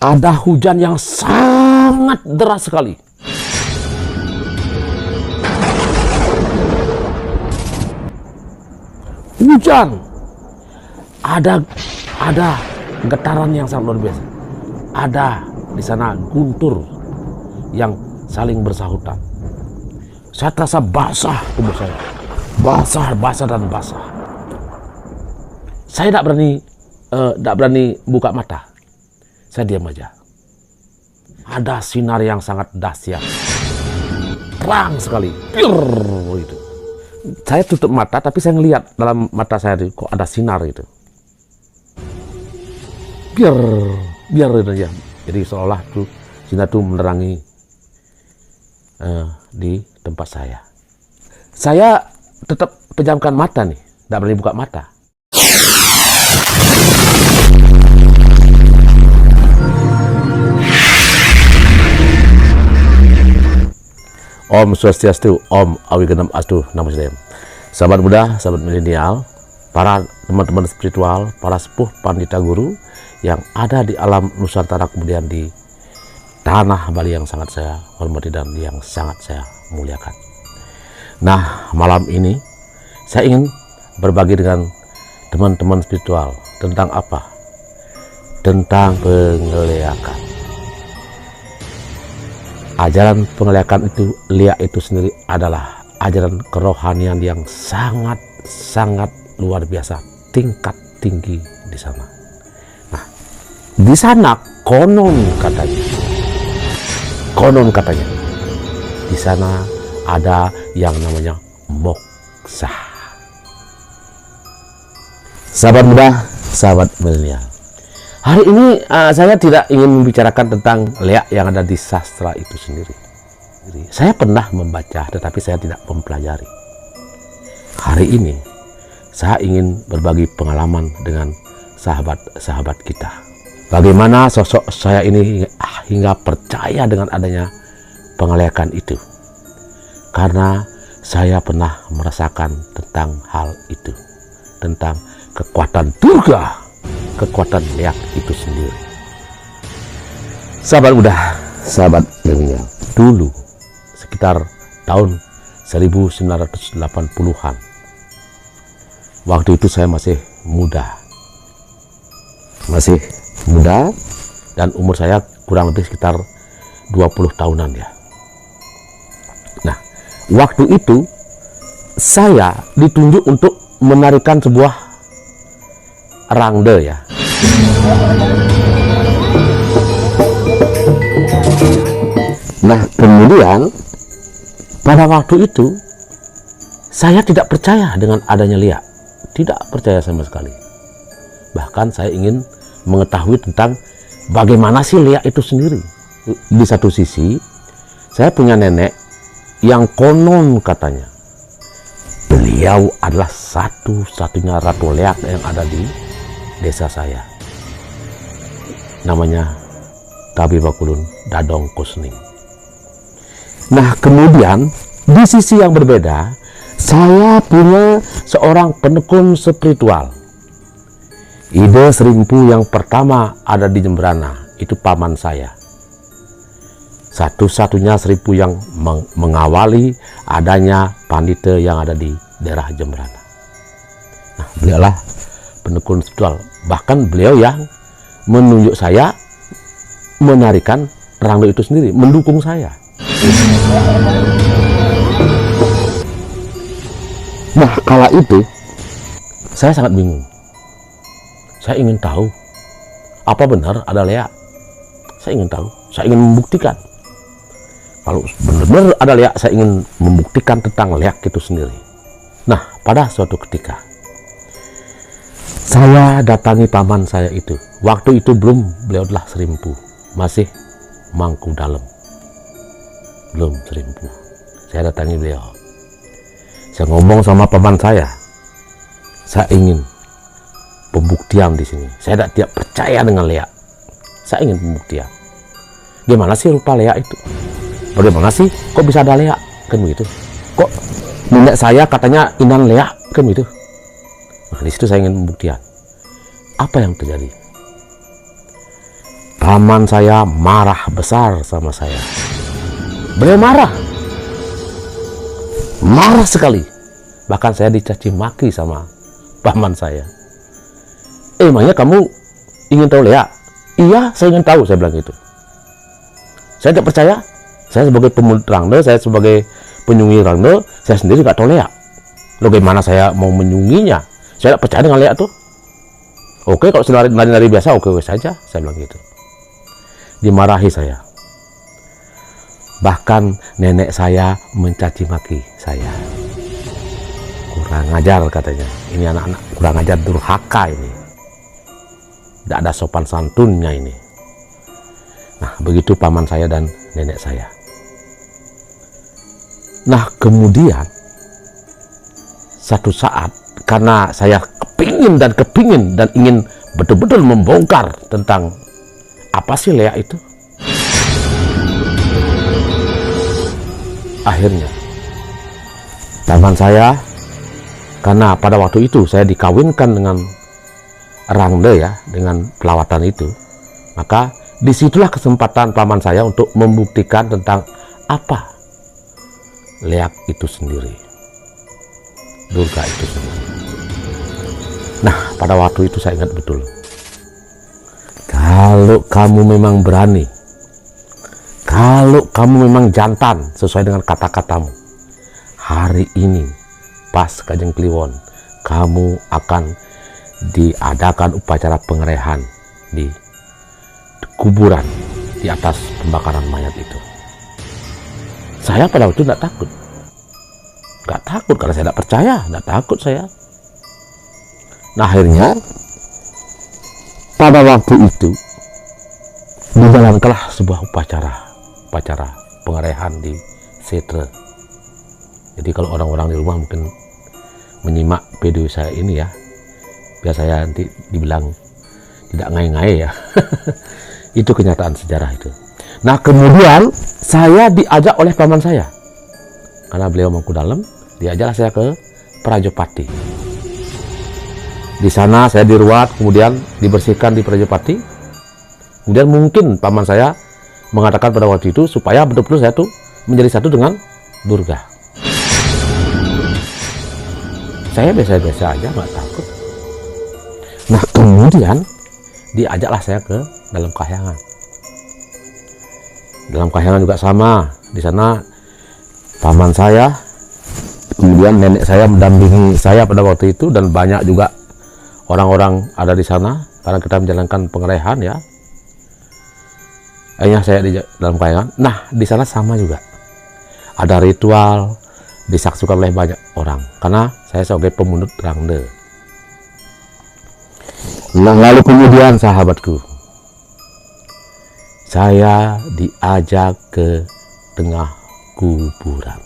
ada hujan yang sangat deras sekali. Hujan, ada getaran yang sangat luar biasa. Ada di sana guntur yang saling bersahutan. Saya terasa basah tubuh saya, basah dan basah. Saya tidak berani buka mata. Saya diam aja. Ada sinar yang sangat dahsyat, terang sekali, itu. Saya tutup mata, tapi saya ngelihat dalam mata saya kok ada sinar itu. Biar itu aja. Jadi seolah tuh sinar itu menerangi di tempat saya. Saya tetap pejamkan mata nih, tidak berani buka mata. Om Swastiastu, Om Awigenam Astu, Namaste. Sahabat muda, sahabat milenial, para teman-teman spiritual, para sepuh pandita guru yang ada di alam Nusantara, kemudian di tanah Bali yang sangat saya hormati dan yang sangat saya muliakan. Nah, malam ini saya ingin berbagi dengan teman-teman spiritual tentang apa? Tentang pengeliakan. Ajaran pengeliakan itu, liak itu sendiri adalah ajaran kerohanian yang sangat luar biasa, tingkat tinggi di sana. Nah, di sana konon katanya, di sana ada yang namanya moksa. Sahabat muda, sahabat milenial, hari ini saya tidak ingin membicarakan tentang leak yang ada di sastra itu sendiri. Saya pernah membaca, tetapi saya tidak mempelajari. Hari ini saya ingin berbagi pengalaman dengan sahabat-sahabat kita. Bagaimana sosok saya ini hingga percaya dengan adanya pengeliakan itu. Karena saya pernah merasakan tentang hal itu. Tentang kekuatan Durga, kekuatan leak itu sendiri. Sahabat muda, sahabat milenial, dulu sekitar tahun 1980-an, waktu itu saya masih muda dan umur saya kurang lebih sekitar 20 tahunan ya. Nah, waktu itu saya ditunjuk untuk menarikan sebuah rangde ya. Nah, kemudian pada waktu itu saya tidak percaya dengan adanya liak, tidak percaya sama sekali. Bahkan saya ingin mengetahui tentang bagaimana sih liak itu sendiri. Di satu sisi saya punya nenek yang konon katanya beliau adalah satu-satunya ratu leak yang ada di desa saya, namanya Tabi Bakulun Dadong Kusning. Nah, kemudian di sisi yang berbeda, saya punya seorang penekun spiritual. Ide Serimpu yang pertama ada di Jembrana, itu paman saya. Satu-satunya Serimpu yang mengawali adanya pandita yang ada di daerah Jembrana. Nah, beliaulah penekun spiritual. Bahkan beliau yang menunjuk saya menarikan rangde itu sendiri, mendukung saya. Nah, kala itu saya sangat bingung. Saya ingin tahu apa benar ada leak. Saya ingin tahu, saya ingin membuktikan. Kalau benar-benar ada leak, saya ingin membuktikan tentang leak itu sendiri. Nah, pada suatu ketika saya datangi paman saya itu. Waktu itu belum beliau adalah Serimpu, masih Mangku Dalam, belum Serimpu. Saya datangi beliau. Saya ngomong sama paman saya ingin pembuktian di sini. Saya tidak percaya dengan leak. Saya ingin pembuktian. Gimana sih rupa leak itu? Bagaimana sih? Kok bisa ada leak? Kan begitu. Kok nenek saya katanya inan leak? Kan begitu. Nah, di situ saya ingin pembuktian. Apa yang terjadi? paman saya marah besar sama saya. Beliau marah sekali. Bahkan saya dicaci maki sama paman saya. Emangnya kamu ingin tahu Lea? Iya, saya ingin tahu, saya bilang gitu. Saya tidak percaya. Saya sebagai pemulut Rangde, saya sebagai penyungi Rangde, saya sendiri nggak tahu Lea. Loh, gimana saya mau menyunginya? Saya tidak percaya dengan Lea tuh. Oke, kalau nari-nari biasa, oke saja, saya bilang gitu. Dimarahi saya. Bahkan nenek saya mencaci maki saya. Kurang ajar katanya. Ini anak-anak kurang ajar, durhaka ini. Tidak ada sopan santunnya ini. Nah, begitu paman saya dan nenek saya. Nah, kemudian satu saat, karena saya kepingin dan ingin betul-betul membongkar tentang apa sih Lea itu. Akhirnya paman saya, karena pada waktu itu saya dikawinkan dengan Rangde ya, dengan pelawatan itu, maka disitulah kesempatan paman saya untuk membuktikan tentang apa Lea itu sendiri, Durga itu sendiri. Nah, pada waktu itu saya ingat betul, kalau kamu memang berani, kalau kamu memang jantan sesuai dengan kata-katamu, hari ini pas Kanjeng Kliwon, kamu akan diadakan upacara pengerehan di kuburan di atas pembakaran mayat itu. Saya pada waktu itu tidak takut. Nggak takut karena saya tidak percaya, tidak takut saya. Nah, akhirnya pada waktu itu dijalankanlah sebuah upacara pengerehan di Setre. Jadi kalau orang-orang di rumah mungkin menyimak video saya ini ya, biar saya nanti dibilang tidak ngai-ngai ya. Itu kenyataan sejarah itu. Nah, kemudian saya diajak oleh paman saya, karena beliau mangku dalam, diajaklah saya ke Prajopati. Di sana saya diruat, kemudian dibersihkan di Prajopati. Kemudian mungkin paman saya mengatakan pada waktu itu supaya betul-betul saya tuh menjadi satu dengan Durga. Saya biasa-biasa aja, nggak takut. Nah, kemudian diajaklah saya ke dalam kahyangan. Dalam kahyangan juga sama. Di sana paman saya, kemudian nenek saya mendampingi saya pada waktu itu, dan banyak juga orang-orang ada di sana karena kita menjalankan pengerehan ya. Akhirnya saya di dalam kahyangan. Nah, di sana sama juga. Ada ritual disaksikan oleh banyak orang karena saya sebagai pemunut Rangde. Nah, lalu kemudian sahabatku, saya diajak ke tengah kuburan.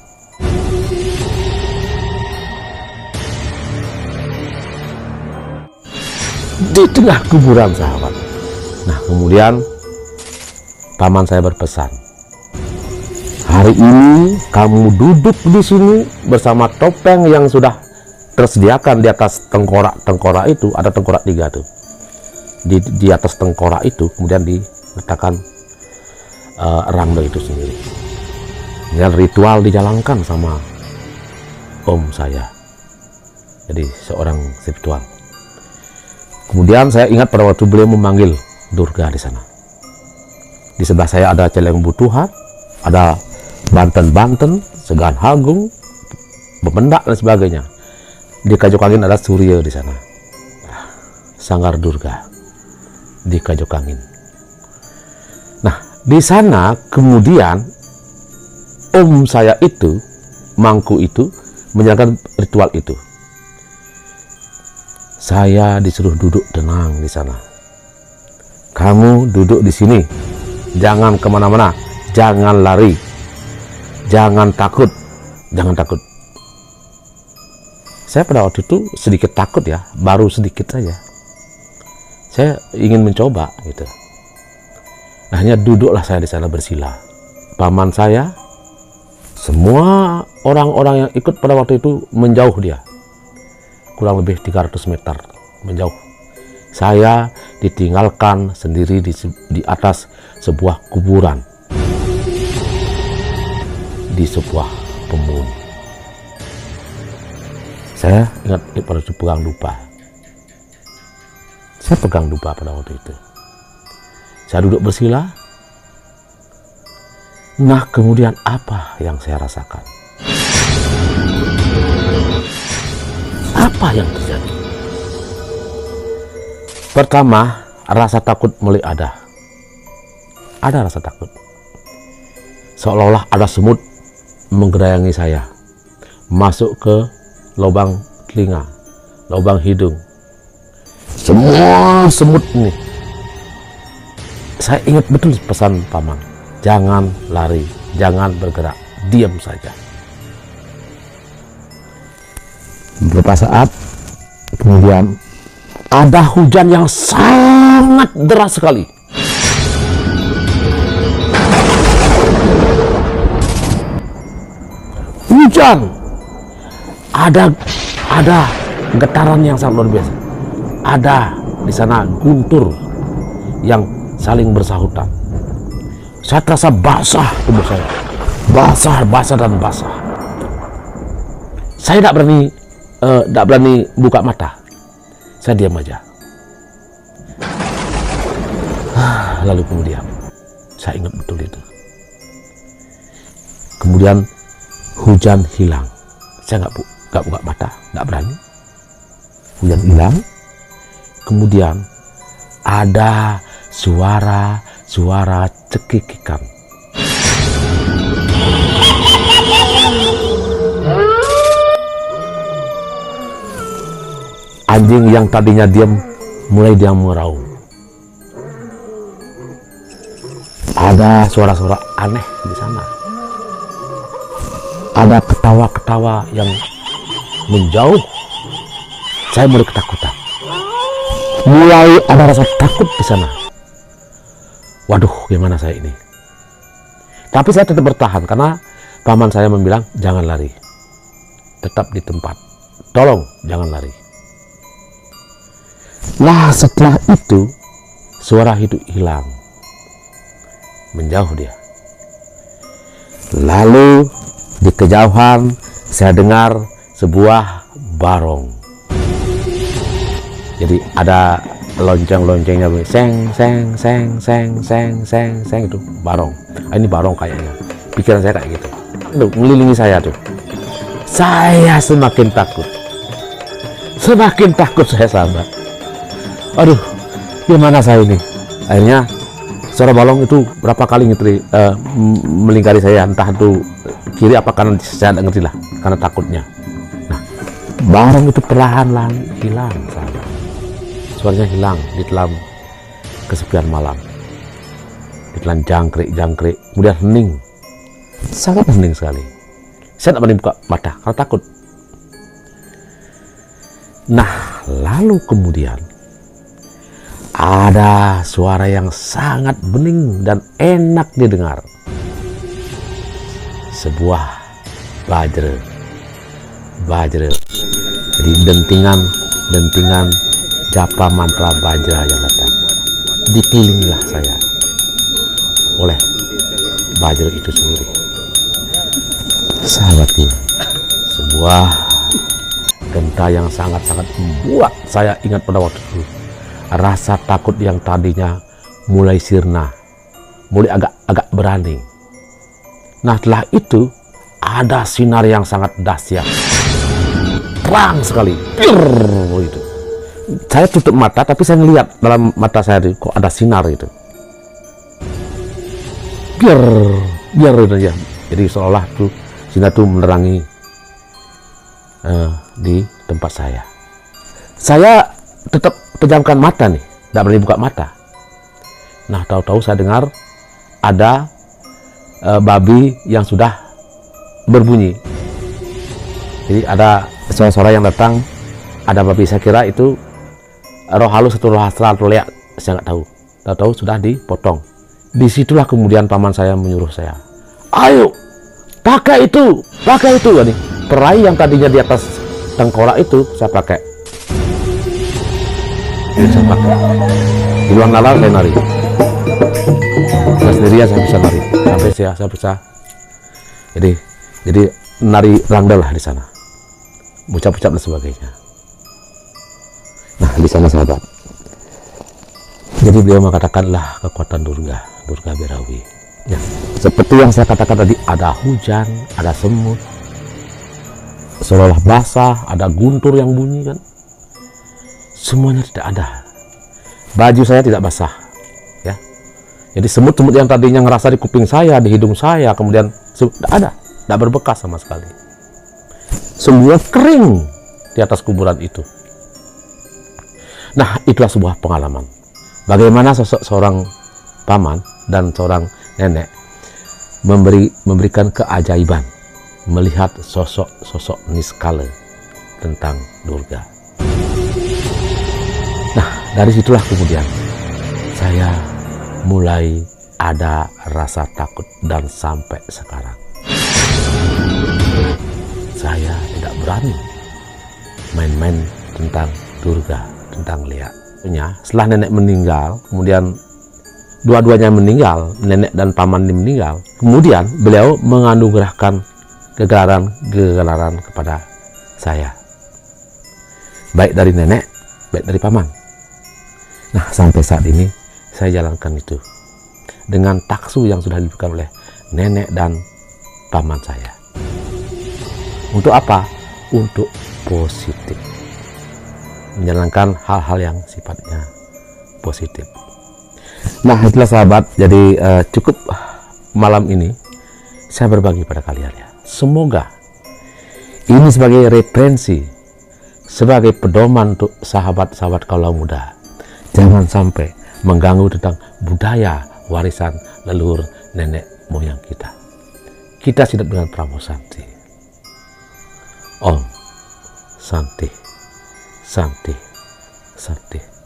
Di tengah kuburan, sahabat. Nah, kemudian paman saya berpesan, hari ini kamu duduk di sini bersama topeng yang sudah tersediakan di atas tengkorak itu. Ada tengkorak 3 tuh. Di atas tengkorak itu kemudian diletakkan Rangde itu sendiri. Dan ritual dijalankan sama om saya, jadi seorang spiritual. Kemudian saya ingat pada waktu beliau memanggil Durga di sana. Di sebelah saya ada Celeng Butuhan, ada Banten-Banten, Segan Hagung, Bemendak dan sebagainya. Di Kajokangin ada Surya di sana. Sanggar Durga di Kajokangin. Nah, di sana kemudian om saya itu, mangku itu, menjalankan ritual itu. Saya disuruh duduk tenang di sana. Kamu duduk di sini, jangan kemana-mana, jangan lari, jangan takut, jangan takut. Saya pada waktu itu sedikit takut ya, baru sedikit saja. Saya ingin mencoba gitu. Akhirnya duduklah saya di sana bersila. Paman saya, semua orang-orang yang ikut pada waktu itu menjauh dia. Kurang lebih 300 meter menjauh. Saya ditinggalkan sendiri di atas sebuah kuburan, di sebuah pembun. Saya ingat pada itu pegang dupa. Saya pegang dupa pada waktu itu. Saya duduk bersila. Nah, kemudian apa yang saya rasakan? Apa yang terjadi? Pertama, rasa takut mulai ada. Ada rasa takut. Seolah-olah ada semut menggerayangi saya. Masuk ke lubang telinga, lubang hidung. Semua semut ini. Saya ingat betul pesan paman. Jangan lari, jangan bergerak, diam saja. Beberapa saat kemudian ada hujan yang sangat deras sekali. Hujan, ada getaran yang sangat luar biasa. Ada di sana guntur yang saling bersahutan. Saya terasa basah tubuh saya, basah dan basah. Saya tidak berani buka mata. Saya diam aja. Lalu kemudian saya ingat betul itu. Kemudian hujan hilang. Saya nggak buka mata, nggak berani. Hujan hilang. Kemudian ada suara cekikikan. Anjing yang tadinya diam mulai dia meraung. Ada suara-suara aneh di sana. Ada ketawa-ketawa yang menjauh. Saya mulai ketakutan. Mulai ada rasa takut di sana. Waduh, gimana saya ini? Tapi saya tetap bertahan karena paman saya membilang jangan lari. Tetap di tempat. Tolong jangan lari. Nah, setelah itu suara itu hilang. Menjauh dia. Lalu di kejauhan saya dengar sebuah barong. Jadi ada lonceng-loncengnya, seng itu barong. Ini barong kayaknya. Pikiran saya kayak gitu. Aduh, mengelilingi saya tuh. Saya semakin takut. Semakin takut saya, sahabat. Aduh, gimana saya ini? Akhirnya suara balong itu berapa kali melingkari saya, entah itu kiri apa kanan, saya tidak ngerti lah karena takutnya. Nah, barong itu perlahan-lahan hilang, sahabat. Suaranya hilang di dalam kesepian malam, di dalam jangkrik, kemudian hening, sangat hening sekali. Saya tidak berani buka mata karena takut. Nah, lalu kemudian ada suara yang sangat bening dan enak didengar. Sebuah bajre. Jadi dentingan japa mantra bajra yang datang. Dikelilingilah saya oleh bajra itu sendiri. Sahabatku, sebuah genta yang sangat-sangat membuat saya ingat pada waktu itu. Rasa takut yang tadinya mulai sirna, mulai agak berani. Nah, setelah itu ada sinar yang sangat dahsyat, terang sekali. Itu. Saya tutup mata, tapi saya ngelihat dalam mata saya itu, kok ada sinar itu. Biar aja. Jadi seolah tuh sinar itu menerangi di tempat saya. Saya tetap pejamkan mata nih, tidak berani buka mata. Nah, tahu-tahu saya dengar ada babi yang sudah berbunyi. Jadi ada suara-suara yang datang, ada babi. Saya kira itu roh halus atau roh astral atau leak, saya nggak tahu. Tahu-tahu sudah dipotong. Disitulah kemudian paman saya menyuruh saya, ayo pakai itu. Nih, perai yang tadinya di atas tengkorak itu saya pakai. Jadi saya pakai. Di luar nalar saya nari. Saya sendirian saya bisa nari. Sampai saya bisa. Jadi nari rangda lah di sana. Ucap-ucap dan sebagainya. Nah, di sana sahabat. Jadi beliau mengatakanlah kekuatan Durga Berawi. Ya, seperti yang saya katakan tadi, ada hujan, ada semut, seolah-olah basah, ada guntur yang bunyi kan. Semuanya tidak ada. Baju saya tidak basah. Ya. Jadi semut-semut yang tadinya ngerasa di kuping saya, di hidung saya, kemudian tidak ada, tidak berbekas sama sekali. Semua kering di atas kuburan itu. Nah, itulah sebuah pengalaman. Bagaimana sosok seorang paman dan seorang nenek memberikan keajaiban melihat sosok niskala tentang Durga. Nah, dari situlah kemudian saya mulai ada rasa takut, dan sampai sekarang saya tidak berani main-main tentang Durga, tentang Lia. Setelah nenek meninggal, kemudian dua-duanya meninggal, nenek dan paman meninggal, kemudian beliau menganugerahkan gegelaran kepada saya, baik dari nenek, baik dari paman. Nah, sampai saat ini saya jalankan itu dengan taksu yang sudah diberikan oleh nenek dan paman saya. Untuk apa? Untuk positif, menjalankan hal-hal yang sifatnya positif. Nah, itulah sahabat. Jadi cukup malam ini saya berbagi pada kalian ya. Semoga ini sebagai referensi, sebagai pedoman untuk sahabat-sahabat kaula muda. Jangan sampai mengganggu tentang budaya warisan leluhur nenek moyang kita. Kita hidup dengan Pramu Santi. Om Santi, Santi, Santi.